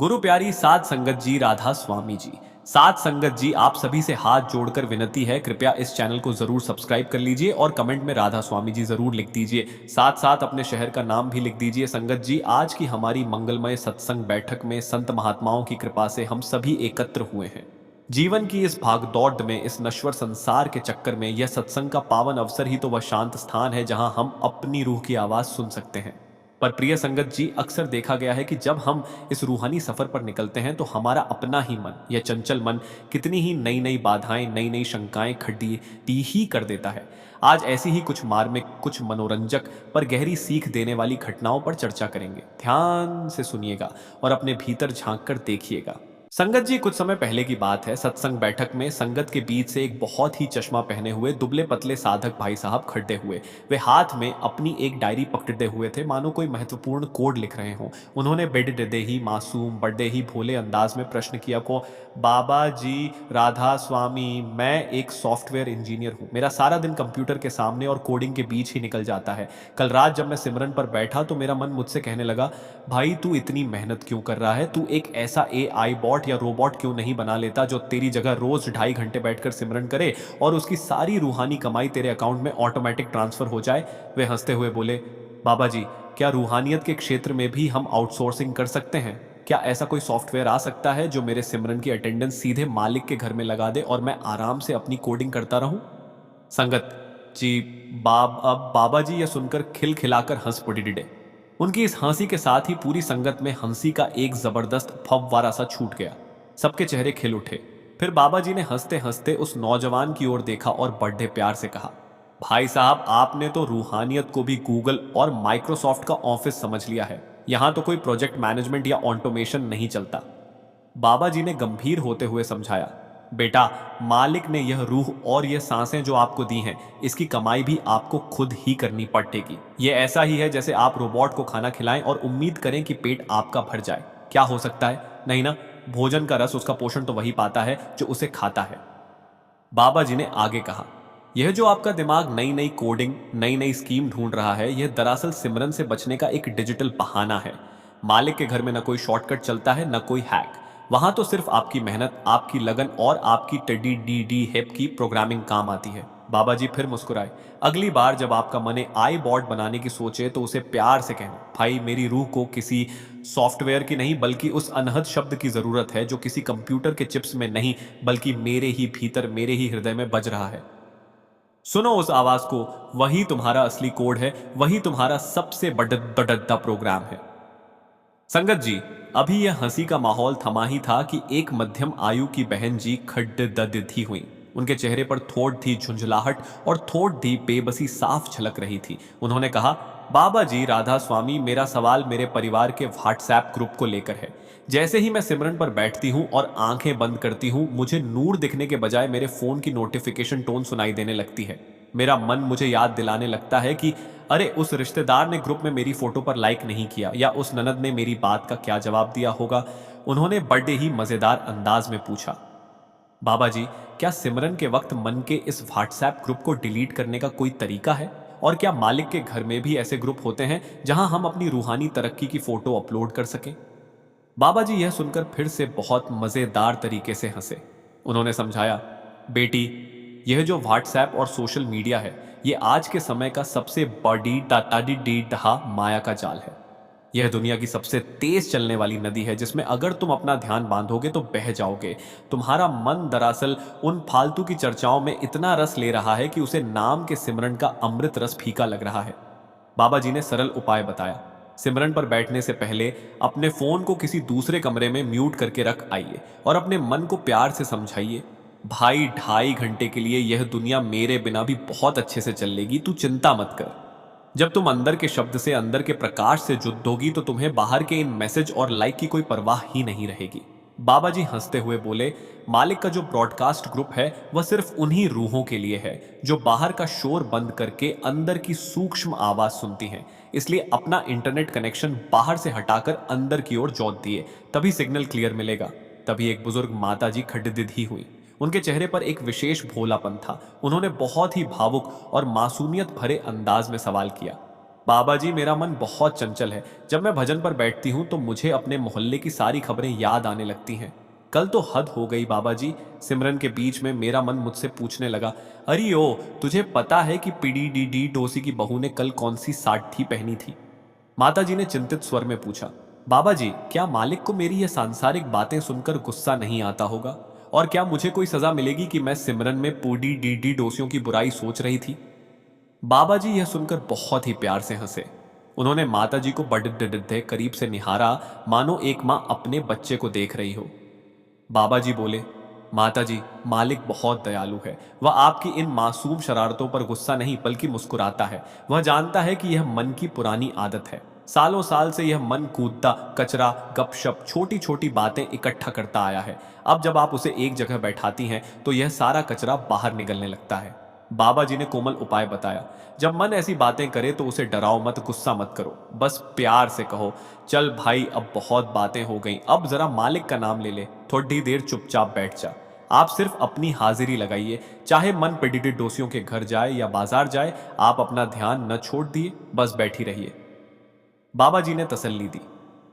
गुरु प्यारी साध संगत जी, राधा स्वामी जी। साध संगत जी, आप सभी से हाथ जोड़कर विनती है, कृपया इस चैनल को जरूर सब्सक्राइब कर लीजिए और कमेंट में राधा स्वामी जी जरूर लिख दीजिए। साथ साथ अपने शहर का नाम भी लिख दीजिए। संगत जी, आज की हमारी मंगलमय सत्संग बैठक में संत महात्माओं की कृपा से हम सभी एकत्र हुए हैं। जीवन की इस भागदौड़ में, इस नश्वर संसार के चक्कर में, यह सत्संग का पावन अवसर ही तो वह शांत स्थान है जहां हम अपनी रूह की आवाज सुन सकते हैं। पर प्रिय संगत जी, अक्सर देखा गया है कि जब हम इस रूहानी सफर पर निकलते हैं तो हमारा अपना ही मन, यह चंचल मन, कितनी ही नई नई बाधाएं, नई नई शंकाएं खड़ी ही कर देता है। आज ऐसी ही कुछ मार्मिक, कुछ मनोरंजक पर गहरी सीख देने वाली घटनाओं पर चर्चा करेंगे। ध्यान से सुनिएगा और अपने भीतर झांक कर देखिएगा। संगत जी, कुछ समय पहले की बात है। सत्संग बैठक में संगत के बीच से एक बहुत ही चश्मा पहने हुए दुबले पतले साधक भाई साहब खड़े हुए। वे हाथ में अपनी एक डायरी पकड़े हुए थे, मानो कोई महत्वपूर्ण कोड लिख रहे हों। उन्होंने बेडे ही मासूम, बड़े ही भोले अंदाज में प्रश्न किया को, बाबा जी, राधा स्वामी, मैं एक सॉफ्टवेयर इंजीनियर हूँ। मेरा सारा दिन कंप्यूटर के सामने और कोडिंग के बीच ही निकल जाता है। कल रात जब मैं सिमरन पर बैठा तो मेरा मन मुझसे कहने लगा, भाई तू इतनी मेहनत क्यों कर रहा है? तू एक ऐसा एआई बॉट या रोबोट क्यों नहीं बना लेता जो तेरी जगह रोज 2.5 घंटे बैठकर सिमरन करे और उसकी सारी रूहानी कमाई तेरे अकाउंट में ऑटोमेटिक ट्रांसफर हो जाए। वे हंसते हुए बोले, बाबा जी, क्या रूहानियत के क्षेत्र में भी हम आउटसोर्सिंग कर सकते हैं? क्या ऐसा कोई सॉफ्टवेयर आ सकता है जो मेरे सिमरन की अटेंडेंस सीधे मालिक के घर में लगा दे और मैं आराम से अपनी कोडिंग करता रहूं? संगत जी, अब बाबा जी यह सुनकर खिलखिलाकर हंस पड़ी। उनकी इस हंसी के साथ ही पूरी संगत में हंसी का एक जबरदस्त फव्वारा सा छूट गया। सबके चेहरे खिल उठे। फिर बाबा जी ने हंसते हंसते उस नौजवान की ओर देखा और बड़े प्यार से कहा, भाई साहब, आपने तो रूहानियत को भी गूगल और माइक्रोसॉफ्ट का ऑफिस समझ लिया है। यहां तो कोई प्रोजेक्ट मैनेजमेंट या ऑटोमेशन नहीं चलता। बाबा जी ने गंभीर होते हुए समझाया, बेटा, मालिक ने यह रूह और यह सांसें जो आपको दी हैं, इसकी कमाई भी आपको खुद ही करनी पड़ेगी। यह ऐसा ही है जैसे आप रोबोट को खाना खिलाएं और उम्मीद करें कि पेट आपका भर जाए। क्या हो सकता है? नहीं ना। भोजन का रस, उसका पोषण तो वही पाता है जो उसे खाता है। बाबा जी ने आगे कहा, यह जो आपका दिमाग नई नई कोडिंग, नई नई स्कीम ढूंढ रहा है, यह दरअसल सिमरन से बचने का एक डिजिटल बहाना है। मालिक के घर में न कोई शॉर्टकट चलता है, न कोई हैक। वहां तो सिर्फ आपकी मेहनत, आपकी लगन और आपकी टेडी डी डी हेप की प्रोग्रामिंग काम आती है। बाबा जी फिर मुस्कुराए। अगली बार जब आपका मन आई बॉट बनाने की सोचे तो उसे प्यार से कहना, भाई, मेरी रूह को किसी सॉफ्टवेयर की नहीं बल्कि उस अनहद शब्द की जरूरत है जो किसी कंप्यूटर के चिप्स में नहीं बल्कि मेरे ही भीतर, मेरे ही हृदय में बज रहा है। सुनो उस आवाज को। वही तुम्हारा असली कोड है, वही तुम्हारा सबसे बड़ा प्रोग्राम है। संगत जी, अभी यह हंसी का माहौल थमा ही था कि एक मध्यम आयु की बहन जी खड्डदती हुई। उनके चेहरे पर थोड़ थी झुंझलाहट और थोड़ थी बेबसी साफ झलक रही थी। उन्होंने कहा, बाबा जी, राधा स्वामी, मेरा सवाल मेरे परिवार के व्हाट्सएप ग्रुप को लेकर है। जैसे ही मैं सिमरन पर बैठती हूँ और आंखें बंद करती हूँ, मुझे नूर दिखने के बजाय मेरे फोन की नोटिफिकेशन टोन सुनाई देने लगती है। मेरा मन मुझे याद दिलाने लगता है कि अरे, उस रिश्तेदार ने ग्रुप में मेरी फोटो पर लाइक नहीं किया, या उस ननद ने मेरी बात का क्या जवाब दिया होगा। उन्होंने बड़े ही मजेदार अंदाज में पूछा, बाबा जी, क्या सिमरन के वक्त मन के इस व्हाट्सएप ग्रुप को डिलीट करने का कोई तरीका है? और क्या मालिक के घर में भी ऐसे ग्रुप होते हैं जहां हम अपनी रूहानी तरक्की की फोटो अपलोड कर सकें? बाबा जी यह सुनकर फिर से बहुत मजेदार तरीके से हंसे। उन्होंने समझाया, बेटी, यह जो व्हाट्सएप और सोशल मीडिया है, यह आज के समय का सबसे बड़ी टाटाडी डी डहा माया का जाल है। यह दुनिया की सबसे तेज चलने वाली नदी है जिसमें अगर तुम अपना ध्यान बांधोगे तो बह जाओगे। तुम्हारा मन दरअसल उन फालतू की चर्चाओं में इतना रस ले रहा है कि उसे नाम के सिमरन का अमृत रस फीका लग रहा है। बाबा जी ने सरल उपाय बताया, सिमरन पर बैठने से पहले अपने फोन को किसी दूसरे कमरे में म्यूट करके रख आइए और अपने मन को प्यार से समझाइए, भाई, 2.5 घंटे के लिए यह दुनिया मेरे बिना भी बहुत अच्छे से चल लेगी, तू चिंता मत कर। जब तुम अंदर के शब्द से, अंदर के प्रकाश से जुड़ोगी तो तुम्हें बाहर के इन मैसेज और लाइक की कोई परवाह ही नहीं रहेगी। बाबा जी हंसते हुए बोले, मालिक का जो ब्रॉडकास्ट ग्रुप है वह सिर्फ उन्हीं रूहों के लिए है जो बाहर का शोर बंद करके अंदर की सूक्ष्म आवाज सुनती हैं। इसलिए अपना इंटरनेट कनेक्शन बाहर से हटाकर अंदर की ओर जोत दिए, तभी सिग्नल क्लियर मिलेगा। तभी एक बुजुर्ग माता जी खड्डिदी हुई। उनके चेहरे पर एक विशेष भोलापन था। उन्होंने बहुत ही भावुक और मासूमियत भरे अंदाज में सवाल किया, बाबा जी, मेरा मन बहुत चंचल है। जब मैं भजन पर बैठती हूँ तो मुझे अपने मोहल्ले की सारी खबरें याद आने लगती हैं। कल तो हद हो गई बाबा जी। सिमरन के बीच में मेरा मन मुझसे पूछने लगा, अरे ओ, तुझे पता है कि पीडीडीडी डोसी की बहू ने कल कौन सी साड़ी पहनी थी? माता जी ने चिंतित स्वर में पूछा। बाबा जी, क्या मालिक को मेरी ये सांसारिक बातें सुनकर गुस्सा नहीं आता होगा? और क्या मुझे कोई सजा मिलेगी कि मैं सिमरन में पूडी डीडी डोसियों की बुराई सोच रही थी? बाबा जी यह सुनकर बहुत ही प्यार से हंसे। उन्होंने माता जी को बड़े करीब से निहारा, मानो एक मां अपने बच्चे को देख रही हो। बाबा जी बोले, माता जी, मालिक बहुत दयालु है। वह आपकी इन मासूम शरारतों पर गुस्सा नहीं बल्कि मुस्कुराता है। वह जानता है कि यह मन की पुरानी आदत है। सालों साल से यह मन कूदता, कचरा, गपशप, छोटी छोटी बातें इकट्ठा करता आया है। अब जब आप उसे एक जगह बैठाती हैं तो यह सारा कचरा बाहर निकलने लगता है। बाबा जी ने कोमल उपाय बताया, जब मन ऐसी बातें करे तो उसे डराओ मत, गुस्सा मत करो, बस प्यार से कहो, चल भाई अब बहुत बातें हो गई, अब जरा मालिक का नाम ले ले, थोड़ी देर चुपचाप बैठ जा। आप सिर्फ अपनी हाजिरी लगाइए, चाहे मन पिडिडिड डोसियों के घर जाए या बाजार जाए, आप अपना ध्यान न छोड़ दिए, बस बैठी रहिए। बाबा जी ने तसल्ली दी।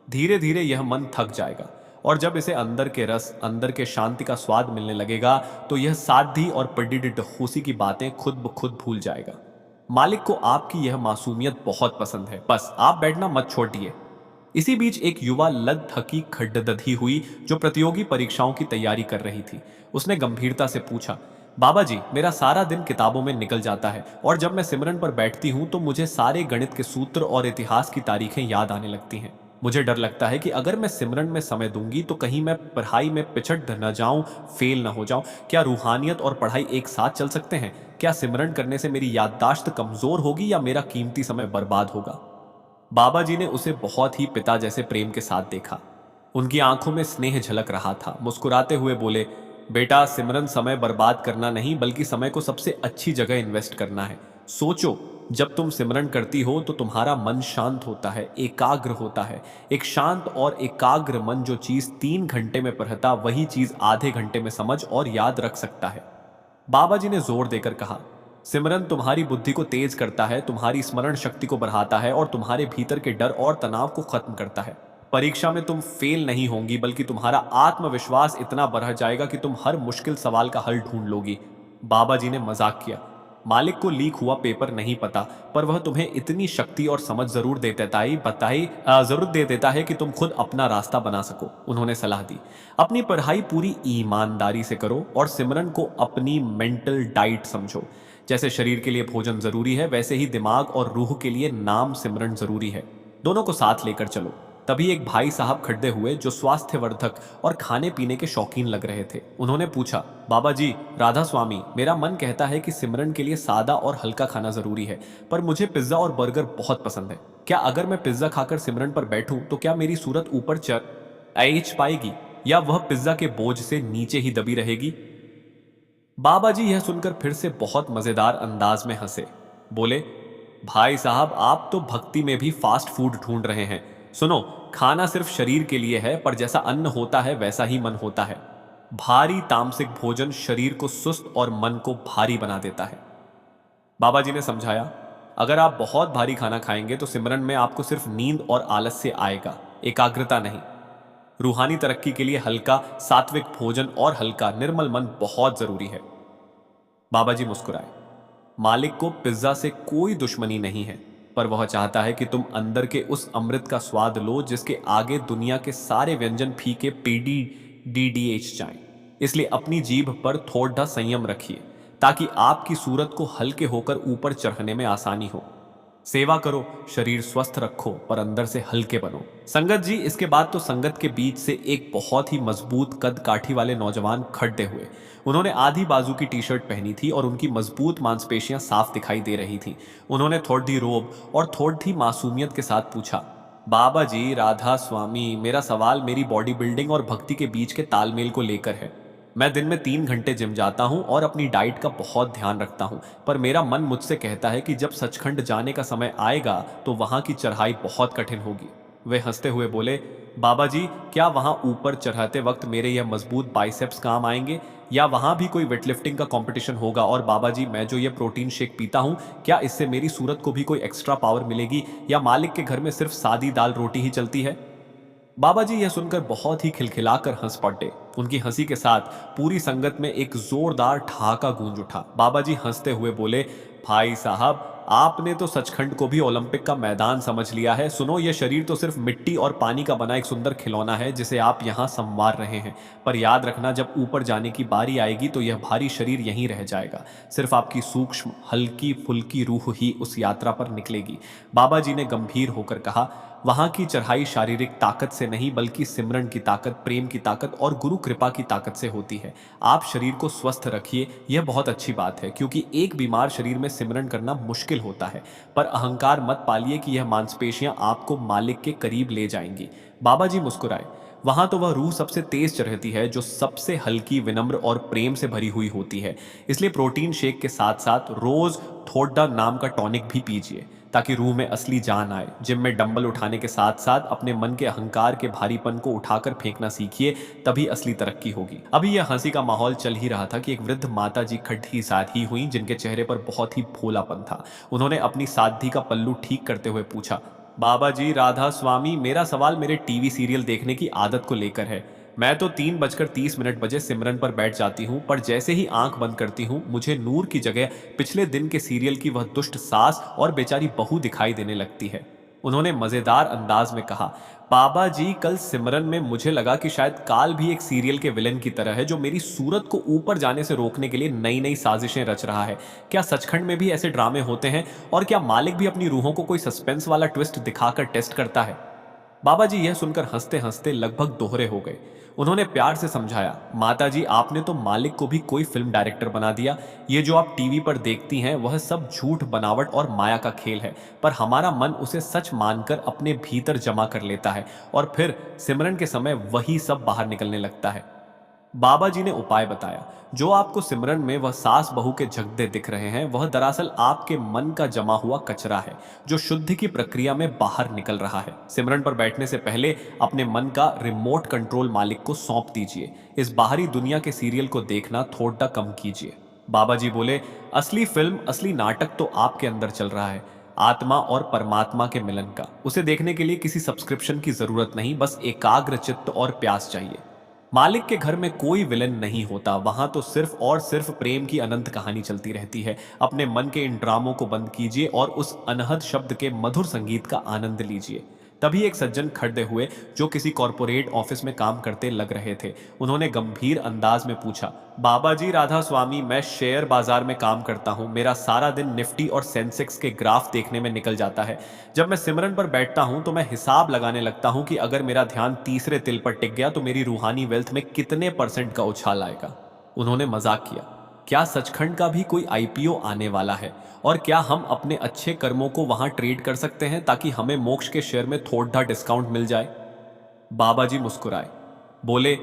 धीरे धीरे यह मन थक जाएगा और जब इसे अंदर के रस, अंदर के शांति का स्वाद मिलने लगेगा तो यह साधी और पिडिडिड डोसी की बातें खुद ब खुद भूल जाएगा। मालिक को आपकी यह मासूमियत बहुत पसंद है, बस आप बैठना मत छोड़िए। इसी बीच एक युवा लद थकी खड्डदधी हुई जो प्रतियोगी परीक्षाओं की तैयारी कर रही थी। उसने गंभीरता से पूछा, बाबा जी, मेरा सारा दिन किताबों में निकल जाता है और जब मैं सिमरन पर बैठती हूँ तो मुझे सारे गणित के सूत्र और इतिहास की तारीखें याद आने लगती हैं। मुझे डर लगता है कि अगर मैं सिमरन में समय दूंगी तो कहीं मैं पढ़ाई में पिछड़ न जाऊं, फेल न हो जाऊं। क्या रूहानियत और पढ़ाई एक साथ चल सकते हैं? क्या सिमरन करने से मेरी याददाश्त कमजोर होगी या मेरा कीमती समय बर्बाद होगा? बाबा जी ने उसे बहुत ही पिता जैसे प्रेम के साथ देखा। उनकी आंखों में स्नेह झलक रहा था। मुस्कुराते हुए बोले, बेटा, सिमरन समय बर्बाद करना नहीं बल्कि समय को सबसे अच्छी जगह इन्वेस्ट करना है। सोचो, जब तुम सिमरन करती हो तो तुम्हारा मन शांत होता है, एकाग्र होता है। एक शांत और एकाग्र मन जो चीज 3 घंटे में पढ़ता वही चीज आधे घंटे में समझ और याद रख सकता है। बाबा जी ने जोर देकर कहा, सिमरन तुम्हारी बुद्धि को तेज करता है, तुम्हारी स्मरण शक्ति को बढ़ाता है और तुम्हारे भीतर के डर और तनाव को खत्म करता है। परीक्षा में तुम फेल नहीं होंगी बल्कि तुम्हारा आत्मविश्वास इतना बढ़ जाएगा कि तुम हर मुश्किल सवाल का हल ढूंढ लोगी। बाबा जी ने मजाक किया, मालिक को लीक हुआ पेपर नहीं पता, पर वह तुम्हें इतनी शक्ति और समझ जरूर दे देता है कि तुम खुद अपना रास्ता बना सको। उन्होंने सलाह दी, अपनी पढ़ाई पूरी ईमानदारी से करो और सिमरन को अपनी मेंटल डाइट समझो। जैसे शरीर के लिए भोजन जरूरी है वैसे ही दिमाग और रूह के लिए नाम सिमरन जरूरी है। दोनों को साथ लेकर चलो। तभी एक भाई साहब खड़े हुए जो स्वास्थ्यवर्धक और खाने पीने के शौकीन लग रहे थे। उन्होंने पूछा, बाबा जी, राधा स्वामी, मेरा मन कहता है कि सिमरन के लिए सादा और हल्का खाना जरूरी है, पर मुझे पिज्जा और बर्गर बहुत पसंद है। क्या अगर मैं पिज्जा खाकर सिमरन पर बैठूं तो क्या मेरी सूरत ऊपर चढ़ पाएगी या वह पिज्जा के बोझ से नीचे ही दबी रहेगी? बाबा जी यह सुनकर फिर से बहुत मजेदार अंदाज में हंसे। बोले, भाई साहब, आप तो भक्ति में भी फास्ट फूड ढूंढ रहे हैं। सुनो, खाना सिर्फ शरीर के लिए है, पर जैसा अन्न होता है वैसा ही मन होता है। भारी तामसिक भोजन शरीर को सुस्त और मन को भारी बना देता है। बाबा जी ने समझाया, अगर आप बहुत भारी खाना खाएंगे तो सिमरन में आपको सिर्फ नींद और आलस्य आएगा, एकाग्रता नहीं। रूहानी तरक्की के लिए हल्का सात्विक भोजन और हल्का निर्मल मन बहुत जरूरी है। बाबा जी मुस्कुराए, मालिक को पिज्जा से कोई दुश्मनी नहीं है, पर वह चाहता है कि तुम अंदर के उस अमृत का स्वाद लो जिसके आगे दुनिया के सारे व्यंजन फीके पीडीडीडीएच जाएं। इसलिए अपनी जीभ पर थोड़ा संयम रखिए ताकि आपकी सूरत को हल्के होकर ऊपर चढ़ने में आसानी हो। सेवा करो, शरीर स्वस्थ रखो, पर अंदर से हल्के बनो। संगत जी, इसके बाद तो संगत के बीच से एक बहुत ही मजबूत कद काठी वाले नौजवान खड़े हुए। उन्होंने आधी बाजू की टी शर्ट पहनी थी और उनकी मजबूत मांसपेशियां साफ दिखाई दे रही थी। उन्होंने थोड़ी रोब और थोड़ी मासूमियत के साथ पूछा, बाबा जी, राधा स्वामी, मेरा सवाल मेरी बॉडी बिल्डिंग और भक्ति के बीच के तालमेल को लेकर है। मैं दिन में 3 घंटे जिम जाता हूं और अपनी डाइट का बहुत ध्यान रखता हूं, पर मेरा मन मुझसे कहता है कि जब सचखंड जाने का समय आएगा तो वहां की चढ़ाई बहुत कठिन होगी। वे हंसते हुए बोले, बाबा जी, क्या वहां ऊपर चढ़ाते वक्त मेरे यह मजबूत बाइसेप्स काम आएंगे, या वहां भी कोई वेटलिफ्टिंग का कंपटीशन होगा? और बाबा जी, मैं जो ये प्रोटीन शेक पीता हूं, क्या इससे मेरी सूरत को भी कोई एक्स्ट्रा पावर मिलेगी, या मालिक के घर में सिर्फ सादी दाल रोटी ही चलती है? बाबा जी यह सुनकर बहुत ही खिलखिलाकर हंस पड़े। उनकी हंसी के साथ पूरी संगत में एक जोरदार ठहाका गूंज उठा। बाबा जी हंसते हुए बोले, भाई साहब, आपने तो सचखंड को भी ओलंपिक का मैदान समझ लिया है। सुनो, यह शरीर तो सिर्फ मिट्टी और पानी का बना एक सुंदर खिलौना है जिसे आप यहाँ संवार रहे हैं। पर याद रखना, जब ऊपर जाने की बारी आएगी तो यह भारी शरीर यहीं रह जाएगा। सिर्फ आपकी सूक्ष्म हल्की फुल्की रूह ही उस यात्रा पर निकलेगी। बाबा जी ने गंभीर होकर कहा, वहां की चढ़ाई शारीरिक ताकत से नहीं बल्कि सिमरन की ताकत, प्रेम की ताकत और गुरु कृपा की ताकत से होती है। आप शरीर को स्वस्थ रखिए, यह बहुत अच्छी बात है, क्योंकि एक बीमार शरीर में सिमरन करना मुश्किल होता है। पर अहंकार मत पालिए कि यह मांसपेशियां आपको मालिक के करीब ले जाएंगी। बाबा जी मुस्कुराए। वहां तो वह रूह सबसे तेज चढ़ती है जो सबसे हल्की, विनम्र और प्रेम से भरी हुई होती है। इसलिए प्रोटीन शेक के साथ साथ रोज थोड़ा नाम का टॉनिक भी पीजिए, ताकि रूह में असली जान आए। जिम में डंबल उठाने के साथ साथ अपने मन के अहंकार के भारीपन को उठाकर फेंकना सीखिए, तभी असली तरक्की होगी। अभी यह हंसी का माहौल चल ही रहा था कि एक वृद्ध माता जी खड़ी साथी हुई, जिनके चेहरे पर बहुत ही भोलापन था। उन्होंने अपनी साध्वी का पल्लू ठीक करते हुए पूछा, बाबा जी राधा स्वामी, मेरा सवाल मेरे टीवी सीरियल देखने की आदत को लेकर है। मैं तो 3:30 बजे सिमरन पर बैठ जाती हूँ, पर जैसे ही आंख बंद करती हूँ मुझे नूर की जगह पिछले दिन के सीरियल की वह दुष्ट सास और बेचारी बहू दिखाई देने लगती है। उन्होंने मजेदार अंदाज में कहा, बाबा जी, कल सिमरन में मुझे लगा कि शायद काल भी एक सीरियल के विलेन की तरह है, जो मेरी सूरत को ऊपर जाने से रोकने के लिए नई नई साजिशें रच रहा है। क्या सचखंड में भी ऐसे ड्रामे होते हैं? और क्या मालिक भी अपनी रूहों को कोई सस्पेंस वाला ट्विस्ट दिखाकर टेस्ट करता है? बाबा जी यह सुनकर हंसते हंसते लगभग दोहरे हो गए। उन्होंने प्यार से समझाया, माता जी, आपने तो मालिक को भी कोई फिल्म डायरेक्टर बना दिया। ये जो आप टीवी पर देखती हैं वह सब झूठ, बनावट और माया का खेल है, पर हमारा मन उसे सच मानकर अपने भीतर जमा कर लेता है और फिर सिमरन के समय वही सब बाहर निकलने लगता है। बाबा जी ने उपाय बताया। जो आपको सिमरन में वह सास बहू के झगड़े दिख रहे हैं, वह दरअसल आपके मन का जमा हुआ कचरा है, जो शुद्धि की प्रक्रिया में बाहर निकल रहा है। सिमरन पर बैठने से पहले अपने मन का रिमोट कंट्रोल मालिक को सौंप दीजिए। इस बाहरी दुनिया के सीरियल को देखना थोड़ा कम कीजिए। बाबा जी बोले, असली फिल्म, असली नाटक तो आपके अंदर चल रहा है, आत्मा और परमात्मा के मिलन का। उसे देखने के लिए किसी सब्सक्रिप्शन की जरूरत नहीं, बस एकाग्र चित्त और प्यास चाहिए। मालिक के घर में कोई विलन नहीं होता, वहां तो सिर्फ और सिर्फ प्रेम की अनंत कहानी चलती रहती है। अपने मन के इन ड्रामों को बंद कीजिए और उस अनहद शब्द के मधुर संगीत का आनंद लीजिए। तभी एक सज्जन खड़े हुए, जो किसी कॉरपोरेट ऑफिस में काम करते लग रहे थे। उन्होंने गंभीर अंदाज में पूछा, बाबा जी राधा स्वामी, मैं शेयर बाजार में काम करता हूं। मेरा सारा दिन निफ्टी और सेंसेक्स के ग्राफ देखने में निकल जाता है। जब मैं सिमरन पर बैठता हूं तो मैं हिसाब लगाने लगता हूं कि अगर मेरा ध्यान तीसरे तिल पर टिक गया तो मेरी रूहानी वेल्थ में कितने % का उछाल आएगा। उन्होंने मजाक किया, क्या सचखंड का भी कोई आईपीओ आने वाला है? और क्या हम अपने अच्छे कर्मों को वहां ट्रेड कर सकते हैं ताकि हमें मोक्ष के शेयर में थोड़ा डिस्काउंट मिल जाए? बाबा जी मुस्कुराए, बोले,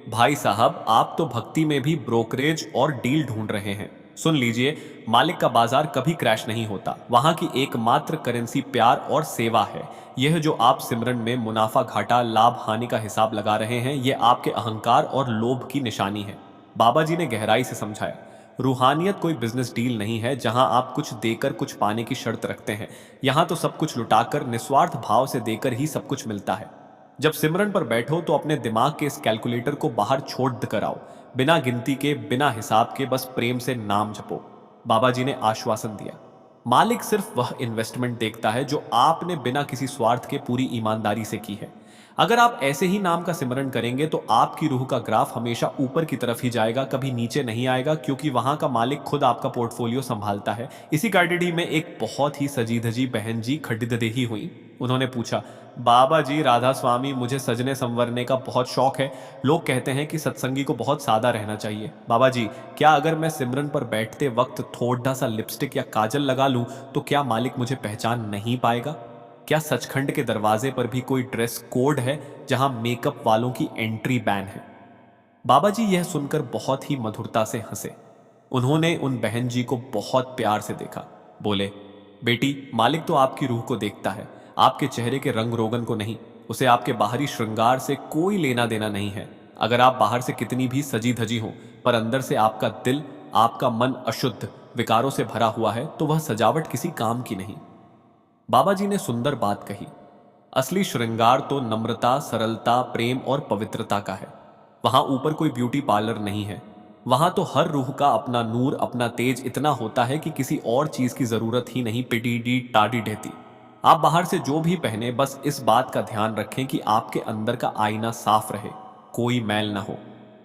भाई साहब, आप तो भक्ति में भी ब्रोकरेज और डील ढूंढ रहे हैं। सुन लीजिए, मालिक का बाजार कभी क्रैश नहीं होता। वहां की एकमात्र करेंसी प्यार और सेवा है। यह जो आप सिमरन में मुनाफा घाटा, लाभ हानि का हिसाब लगा रहे हैं, यह आपके अहंकार और लोभ की निशानी है। बाबा जी ने गहराई से समझाया, रूहानियत कोई बिजनेस डील नहीं है जहां आप कुछ देकर कुछ पाने की शर्त रखते हैं। यहां तो सब कुछ लुटाकर, निस्वार्थ भाव से देकर ही सब कुछ मिलता है। जब सिमरन पर बैठो तो अपने दिमाग के इस कैलकुलेटर को बाहर छोड़ कर आओ। बिना गिनती के, बिना हिसाब के, बस प्रेम से नाम जपो। बाबा जी ने आश्वासन दिया। मालिक सिर्फ वह इन्वेस्टमेंट देखता है जो आपने बिना किसी स्वार्थ के पूरी ईमानदारी से की है। अगर आप ऐसे ही नाम का सिमरन करेंगे तो आपकी रूह का ग्राफ हमेशा ऊपर की तरफ ही जाएगा, कभी नीचे नहीं आएगा, क्योंकि वहां का मालिक खुद आपका पोर्टफोलियो संभालता है। इसी गाड़ी में एक बहुत ही सजी धजी बहन जी खड़ीदेही हुई। उन्होंने पूछा, बाबा जी राधा स्वामी, मुझे सजने संवरने का बहुत शौक है। लोग कहते हैं कि सत्संगी को बहुत सादा रहना चाहिए। बाबा जी, क्या अगर मैं सिमरन पर बैठते वक्त थोड़ा सा लिपस्टिक या काजल लगा लूं तो क्या मालिक मुझे पहचान नहीं पाएगा? क्या सचखंड के दरवाजे पर भी कोई ड्रेस कोड है जहां मेकअप वालों की एंट्री बैन है? बाबा जी यह सुनकर बहुत ही मधुरता से हंसे। उन्होंने उन बहन जी को बहुत प्यार से देखा। बोले, बेटी, मालिक तो आपकी रूह को देखता है। आपके चेहरे के रंग रोगन को नहीं। उसे आपके बाहरी श्रृंगार से कोई लेना देना नहीं है। अगर आप बाहर से कितनी भी सजी धजी हो, पर अंदर से आपका दिल, आपका मन अशुद्ध विकारों से भरा हुआ है, तो वह सजावट किसी काम की नहीं। बाबा जी ने सुंदर बात कही। असली श्रृंगार तो नम्रता, सरलता, प्रेम और पवित्रता का है। वहां ऊपर कोई ब्यूटी पार्लर नहीं है। वहां तो हर रूह का अपना नूर, अपना तेज इतना होता है कि किसी और चीज की जरूरत ही नहीं पिटी टाडी ढहती। आप बाहर से जो भी पहने, बस इस बात का ध्यान रखें कि आपके अंदर का आईना साफ रहे, कोई मैल ना हो।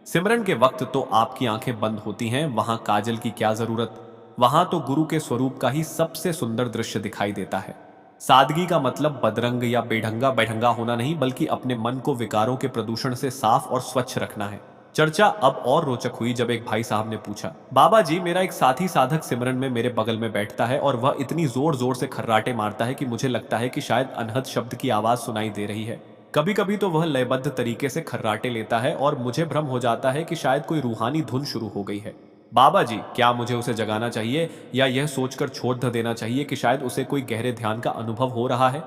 सिमरन के वक्त तो आपकी आंखें बंद होती हैं, वहां काजल की क्या जरूरत। वहां तो गुरु के स्वरूप का ही सबसे सुंदर दृश्य दिखाई देता है। सादगी का मतलब बदरंग या बेढंगा बेढंगा होना नहीं, बल्कि अपने मन को विकारों के प्रदूषण से साफ और स्वच्छ रखना है। चर्चा अब और रोचक हुई जब एक भाई साहब ने पूछा, बाबा जी, मेरा एक साथी साधक सिमरन में मेरे बगल में बैठता है और वह इतनी जोर जोर से खर्राटे मारता है कि मुझे लगता है कि शायद अनहद शब्द की आवाज सुनाई दे रही है। कभी कभी तो वह लयबद्ध तरीके से खर्राटे लेता है और मुझे भ्रम हो जाता है कि शायद कोई रूहानी धुन शुरू हो गई है। बाबा जी, क्या मुझे उसे जगाना चाहिए या यह सोचकर छोड़ देना चाहिए कि शायद उसे कोई गहरे ध्यान का अनुभव हो रहा है?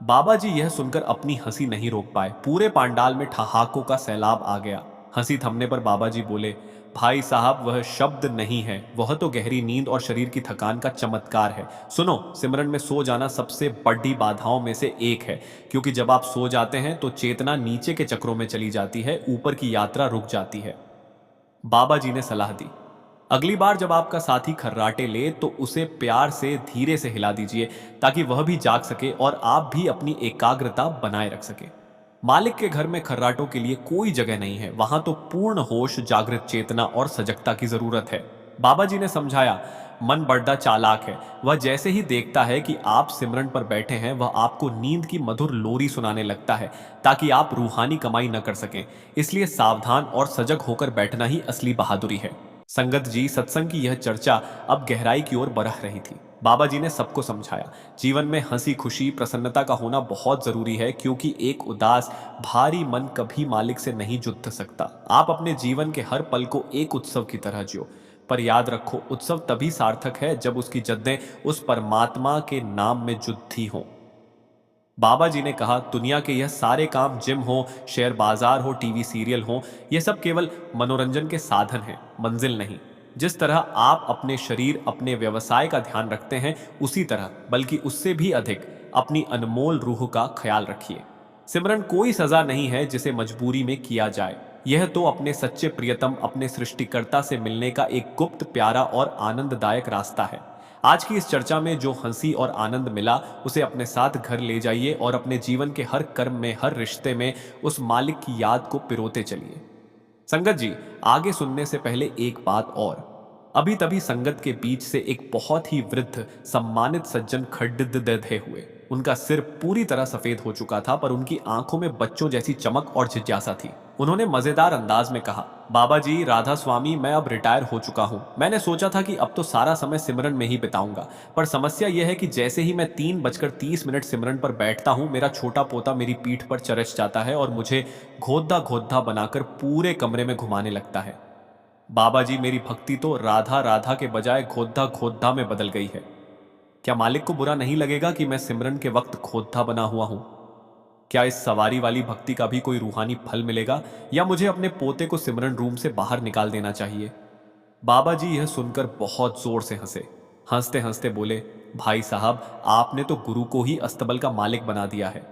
बाबा जी यह सुनकर अपनी हंसी नहीं रोक पाए। पूरे पांडाल में ठहाकों का सैलाब आ गया। हंसी थमने पर बाबा जी बोले, भाई साहब, वह शब्द नहीं है, वह तो गहरी नींद और शरीर की थकान का चमत्कार है। सुनो, सिमरन में सो जाना सबसे बड़ी बाधाओं में से एक है, क्योंकि जब आप सो जाते हैं तो चेतना नीचे के चक्रों में चली जाती है, ऊपर की यात्रा रुक जाती है। बाबा जी ने सलाह दी, अगली बार जब आपका साथी खर्राटे ले तो उसे प्यार से धीरे से हिला दीजिए, ताकि वह भी जाग सके और आप भी अपनी एकाग्रता बनाए रख सके। मालिक के घर में खर्राटों के लिए कोई जगह नहीं है। वहां तो पूर्ण होश, जागृत चेतना और सजगता की जरूरत है। बाबा जी ने समझाया, मन बड़ा चालाक है। वह जैसे ही देखता है कि आप सिमरन पर बैठे हैं, वह आपको नींद की मधुर लोरी सुनाने लगता है, ताकि आप रूहानी कमाई न कर सकें। इसलिए सावधान और सजग होकर बैठना ही असली बहादुरी है। संगत जी, सत्संग की यह चर्चा अब गहराई की ओर बढ़ रही थी। बाबा जी ने सबको समझाया, जीवन में हंसी खुशी प्रसन्नता का होना बहुत जरूरी है, क्योंकि एक उदास भारी मन कभी मालिक से नहीं जुड़ सकता। आप अपने जीवन के हर पल को एक उत्सव की तरह जियो, पर याद रखो, उत्सव तभी सार्थक है जब उसकी जद्दें उस परमात्मा के नाम में जुद्धि हों। बाबा जी ने कहा, दुनिया के यह सारे काम, जिम हो, शेयर बाजार हो, टीवी सीरियल हो, यह सब केवल मनोरंजन के साधन हैं, मंजिल नहीं। जिस तरह आप अपने शरीर, अपने व्यवसाय का ध्यान रखते हैं, उसी तरह, बल्कि उससे भी अधिक, अपनी अनमोल रूह का ख्याल रखिए। सिमरन कोई सजा नहीं है जिसे मजबूरी में किया जाए। यह तो अपने सच्चे प्रियतम, अपने सृष्टिकर्ता से मिलने का एक गुप्त, प्यारा और आनंददायक रास्ता है। आज की इस चर्चा में जो हंसी और आनंद मिला, उसे अपने साथ घर ले जाइए और अपने जीवन के हर कर्म में, हर रिश्ते में उस मालिक की याद को पिरोते चलिए। संगत जी, आगे सुनने से पहले एक बात और। अभी तभी संगत के बीच से एक बहुत ही वृद्ध सम्मानित सज्जन खड़े हुए। उनका सिर पूरी तरह सफेद हो चुका था, पर उनकी आंखों में बच्चों जैसी चमक और जिज्ञासा थी। उन्होंने मजेदार अंदाज में कहा, बाबा जी, राधा स्वामी, मैं अब रिटायर हो चुका हूं। मैंने सोचा था कि अब तो सारा समय सिमरन में ही बिताऊंगा, पर समस्या यह है कि जैसे ही मैं 3:30 सिमरन पर बैठता हूं, मेरा छोटा पोता मेरी पीठ पर चरच जाता है और मुझे घोद्दा घोद्दा बनाकर पूरे कमरे में घुमाने लगता है। बाबा जी, मेरी भक्ति तो राधा राधा के बजाय घोद्दा घोद्दा में बदल गई है। क्या मालिक को बुरा नहीं लगेगा कि मैं सिमरन के वक्त घोद्दा बना हुआ हूं? क्या इस सवारी वाली भक्ति का भी कोई रूहानी फल मिलेगा, या मुझे अपने पोते को सिमरन रूम से बाहर निकाल देना चाहिए? बाबा जी यह सुनकर बहुत जोर से हंसे। हंसते हंसते बोले, भाई साहब, आपने तो गुरु को ही अस्तबल का मालिक बना दिया है।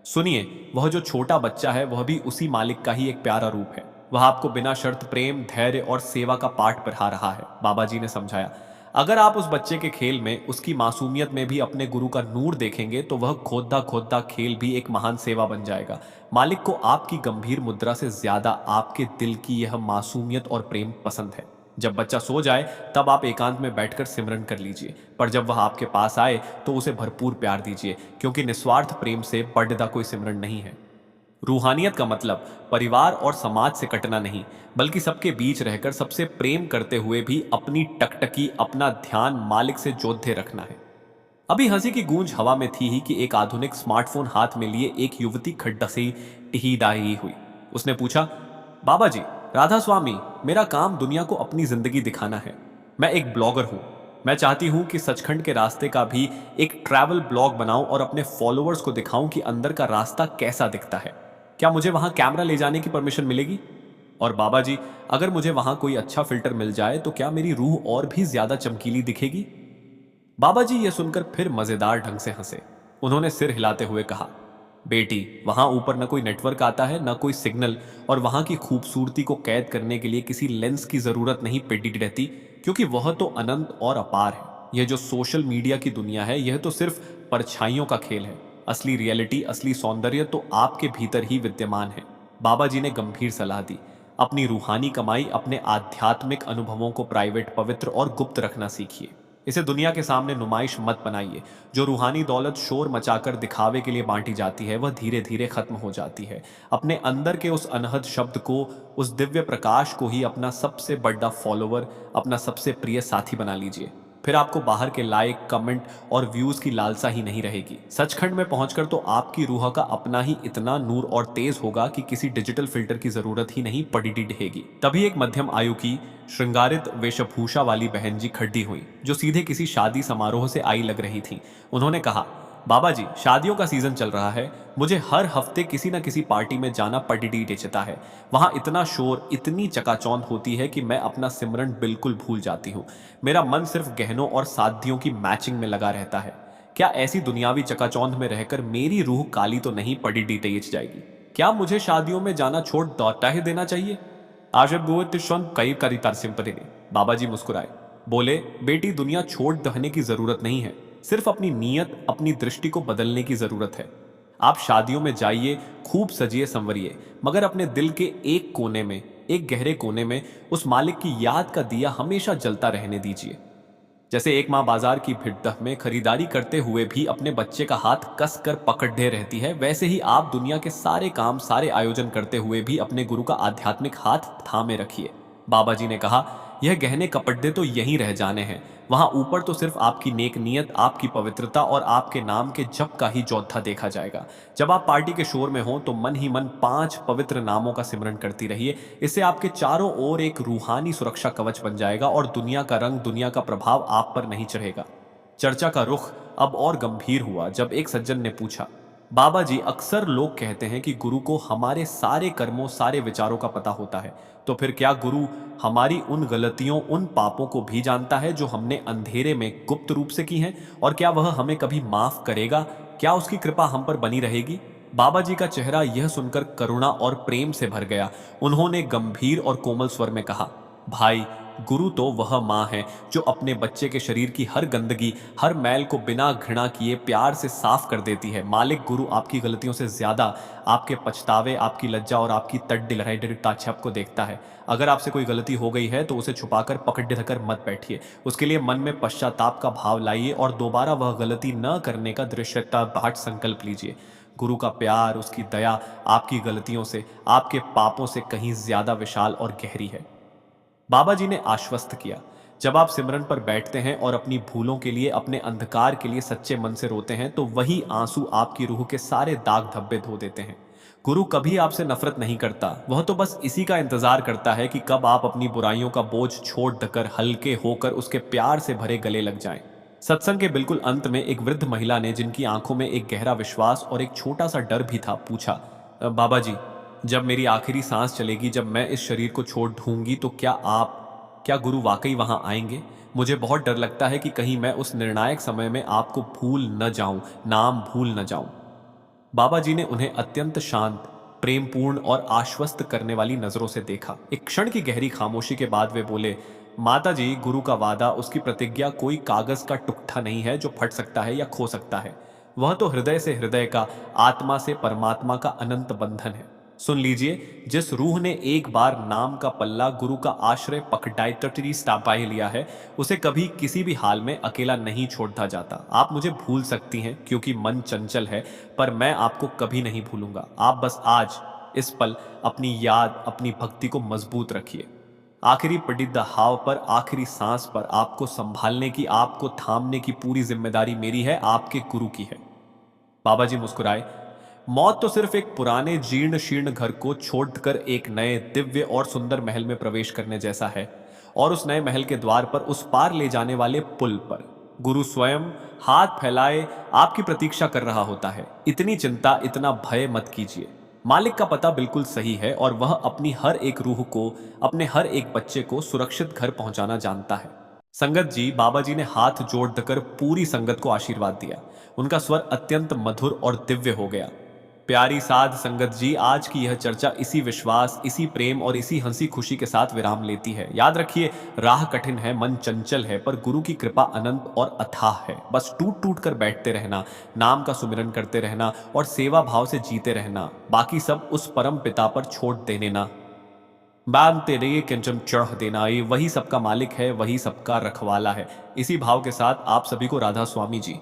सुनिए, वह जो छोटा बच्चा है, वह भी उसी मालिक का ही एक प्यारा रूप है। वह आपको बिना शर्त प्रेम, धैर्य और सेवा का पाठ पढ़ा रहा है। बाबा जी ने समझाया, अगर आप उस बच्चे के खेल में, उसकी मासूमियत में भी अपने गुरु का नूर देखेंगे, तो वह खोदा खोदा खेल भी एक महान सेवा बन जाएगा। मालिक को आपकी गंभीर मुद्रा से ज्यादा आपके दिल की यह मासूमियत और प्रेम पसंद है। जब बच्चा सो जाए, तब आप एकांत में बैठकर सिमरन कर लीजिए, पर जब वह आपके पास आए तो उसे भरपूर प्यार दीजिए, क्योंकि निस्वार्थ प्रेम से बढ़दा कोई सिमरन नहीं है। रूहानियत का मतलब परिवार और समाज से कटना नहीं, बल्कि सबके बीच रहकर, सबसे प्रेम करते हुए भी अपनी टकटकी, अपना ध्यान मालिक से जोड़े रखना है। अभी हंसी की गूंज हवा में थी ही कि एक आधुनिक स्मार्टफोन हाथ में लिए एक युवती खड्डा से टिहीदाही हुई। उसने पूछा, बाबा जी, राधा स्वामी, मेरा काम दुनिया को अपनी जिंदगी दिखाना है। मैं एक ब्लॉगर हूं। मैं चाहती हूँ कि सचखंड के रास्ते का भी एक ट्रैवल ब्लॉग बनाऊं और अपने फॉलोअर्स को दिखाऊं कि अंदर का रास्ता कैसा दिखता है। क्या मुझे वहां कैमरा ले जाने की परमिशन मिलेगी? और बाबा जी, अगर मुझे वहां कोई अच्छा फिल्टर मिल जाए तो क्या मेरी रूह और भी ज्यादा चमकीली दिखेगी? बाबा जी यह सुनकर फिर मजेदार ढंग से हंसे। उन्होंने सिर हिलाते हुए कहा, बेटी, वहां ऊपर न कोई नेटवर्क आता है, न कोई सिग्नल, और वहां की खूबसूरती को कैद करने के लिए किसी लेंस की जरूरत नहीं पड़ी रहती, क्योंकि वह तो अनंत और अपार है। यह जो सोशल मीडिया की दुनिया है, यह तो सिर्फ परछाइयों का खेल है। असली रियलिटी, असली सौंदर्य तो आपके भीतर ही विद्यमान है। बाबा जी ने गंभीर सलाह दी, अपनी रूहानी कमाई, अपने आध्यात्मिक अनुभवों को प्राइवेट, पवित्र और गुप्त रखना सीखिए। इसे दुनिया के सामने नुमाइश मत बनाइए। जो रूहानी दौलत शोर मचाकर दिखावे के लिए बांटी जाती है, वह धीरे धीरे खत्म हो जाती है। अपने अंदर के उस अनहद शब्द को, उस दिव्य प्रकाश को ही अपना सबसे बड़ा फॉलोवर, अपना सबसे प्रिय साथी बना लीजिए। फिर आपको बाहर के लाइक, कमेंट और व्यूज की लालसा ही नहीं रहेगी। सचखंड में पहुंचकर तो आपकी रूह का अपना ही इतना नूर और तेज होगा कि किसी डिजिटल फिल्टर की जरूरत ही नहीं पड़ी रहेगी। तभी एक मध्यम आयु की श्रृंगारित वेशभूषा वाली बहन जी खड़ी हुई, जो सीधे किसी शादी समारोह से आई लग रही थी। उन्होंने कहा, बाबा जी, शादियों का सीजन चल रहा है। मुझे हर हफ्ते किसी न किसी पार्टी में जाना पड़ी देता है। वहां इतना शोर, इतनी चकाचौंध होती है कि मैं अपना सिमरन बिल्कुल भूल जाती हूँ। मेरा मन सिर्फ गहनों और साध्यों की मैचिंग में लगा रहता है। क्या ऐसी दुनियावी चकाचौंध में रहकर मेरी रूह काली तो नहीं पड़ी टेच जाएगी? क्या मुझे शादियों में जाना छोड़ लौटा ही देना चाहिए? कई करी तारसिम बाबा जी मुस्कुराए, बोले, बेटी, दुनिया छोड़ दहने की जरूरत नहीं है। सिर्फ अपनी नीयत, अपनी दृष्टि को बदलने की जरूरत है। आप शादियों में जाइए, खूब सजिए संवरिए, मगर अपने दिल के एक कोने में, एक गहरे कोने में उस मालिक की याद का दिया हमेशा जलता रहने दीजिए। जैसे एक माँ बाजार की भिड़ंत में खरीदारी करते हुए भी अपने बच्चे का हाथ कस कर पकड़े रहती है, वैसे ही आप दुनिया के सारे काम, सारे आयोजन करते हुए भी अपने गुरु का आध्यात्मिक हाथ थामे रखिए। बाबा जी ने कहा, यह गहने कपड़े तो यहीं रह जाने हैं। वहां ऊपर तो सिर्फ आपकी नेक नीयत, आपकी पवित्रता और आपके नाम के जप का ही जोधा देखा जाएगा। जब आप पार्टी के शोर में हो तो मन ही मन 5 पवित्र नामों का सिमरन करती रहिए। इससे आपके चारों ओर एक रूहानी सुरक्षा कवच बन जाएगा और दुनिया का रंग, दुनिया का प्रभाव आप पर नहीं चढ़ेगा। चर्चा का रुख अब और गंभीर हुआ जब एक सज्जन ने पूछा, बाबा जी, अक्सर लोग कहते हैं कि गुरु को हमारे सारे कर्मों, सारे विचारों का पता होता है। तो फिर क्या गुरु हमारी उन गलतियों, उन पापों को भी जानता है जो हमने अंधेरे में गुप्त रूप से की हैं? और क्या वह हमें कभी माफ करेगा? क्या उसकी कृपा हम पर बनी रहेगी? बाबा जी का चेहरा यह सुनकर करुणा और प्रेम से भर गया। उन्होंने गंभीर और कोमल स्वर में कहा, भाई, गुरु तो वह माँ है जो अपने बच्चे के शरीर की हर गंदगी, हर मैल को बिना घृणा किए प्यार से साफ कर देती है। मालिक गुरु आपकी गलतियों से ज्यादा आपके पछतावे, आपकी लज्जा और आपकी ताछप को देखता है। अगर आपसे कोई गलती हो गई है तो उसे छुपाकर पकड़ धकर मत बैठिए। उसके लिए मन में पश्चाताप का भाव लाइए और दोबारा वह गलती न करने का दृढ़ता संकल्प लीजिए। गुरु का प्यार, उसकी दया आपकी गलतियों से, आपके पापों से कहीं ज्यादा विशाल और गहरी है। बाबा जी ने आश्वस्त किया, जब आप सिमरन पर बैठते हैं और अपनी भूलों के लिए, अपने अंधकार के लिए सच्चे मन से रोते हैं, तो वही आंसू आपकी रूह के सारे दाग धब्बे धो देते हैं। गुरु कभी आपसे नफरत नहीं करता। वह तो बस इसी का इंतजार करता है कि कब आप अपनी बुराइयों का बोझ छोड़ देकर हल्के होकर उसके प्यार से भरे गले लग जाएं। सत्संग के बिल्कुल अंत में एक वृद्ध महिला ने, जिनकी आंखों में एक गहरा विश्वास और एक छोटा सा डर भी था, पूछा, बाबा जी, जब मेरी आखिरी सांस चलेगी, जब मैं इस शरीर को छोड़ दूंगी, तो क्या गुरु वाकई वहां आएंगे? मुझे बहुत डर लगता है कि कहीं मैं उस निर्णायक समय में आपको भूल न जाऊं, नाम भूल न जाऊं। बाबा जी ने उन्हें अत्यंत शांत, प्रेमपूर्ण और आश्वस्त करने वाली नजरों से देखा। एक क्षण की गहरी खामोशी के बाद वे बोले, माता जी, गुरु का वादा, उसकी प्रतिज्ञा कोई कागज का टुकड़ा नहीं है जो फट सकता है या खो सकता है। वह तो हृदय से हृदय का, आत्मा से परमात्मा का अनंत बंधन है। सुन लीजिए, जिस रूह ने एक बार नाम का पल्ला, गुरु का आश्रय पकड़ाई स्टापाई लिया है, उसे कभी किसी भी हाल में अकेला नहीं छोड़ता जाता। आप मुझे भूल सकती हैं क्योंकि मन चंचल है, पर मैं आपको कभी नहीं भूलूंगा। आप बस आज, इस पल, अपनी याद, अपनी भक्ति को मजबूत रखिए। आखिरी पड़िद्दा हाव पर, आखिरी सांस पर आपको संभालने की, आपको थामने की पूरी जिम्मेदारी मेरी है, आपके गुरु की है। बाबा जी मुस्कुराए, मौत तो सिर्फ एक पुराने जीर्ण शीर्ण घर को छोड़कर एक नए, दिव्य और सुंदर महल में प्रवेश करने जैसा है। और उस नए महल के द्वार पर उस पार ले जाने वाले पुल पर गुरु स्वयं हाथ फैलाए आपकी प्रतीक्षा कर रहा होता है। इतनी चिंता, इतना भय मत कीजिए। मालिक का पता बिल्कुल सही है और वह अपनी हर एक रूह को, अपने हर एक बच्चे को सुरक्षित घर पहुंचाना जानता है। संगत जी, बाबा जी ने हाथ जोड़ देकर पूरी संगत को आशीर्वाद दिया। उनका स्वर अत्यंत मधुर और दिव्य हो गया। प्यारी साध संगत जी, आज की यह चर्चा इसी विश्वास, इसी प्रेम और इसी हंसी खुशी के साथ विराम लेती है। याद रखिए, राह कठिन है, मन चंचल है, पर गुरु की कृपा अनंत और अथाह है। बस टूट टूट कर बैठते रहना, नाम का सुमिरन करते रहना और सेवा भाव से जीते रहना। बाकी सब उस परम पिता पर छोड़ देने ना। बांधते रहिए, कंचन चढ़ देना। ये वही सबका मालिक है, वही सबका रखवाला है। इसी भाव के साथ आप सभी को राधा स्वामी जी।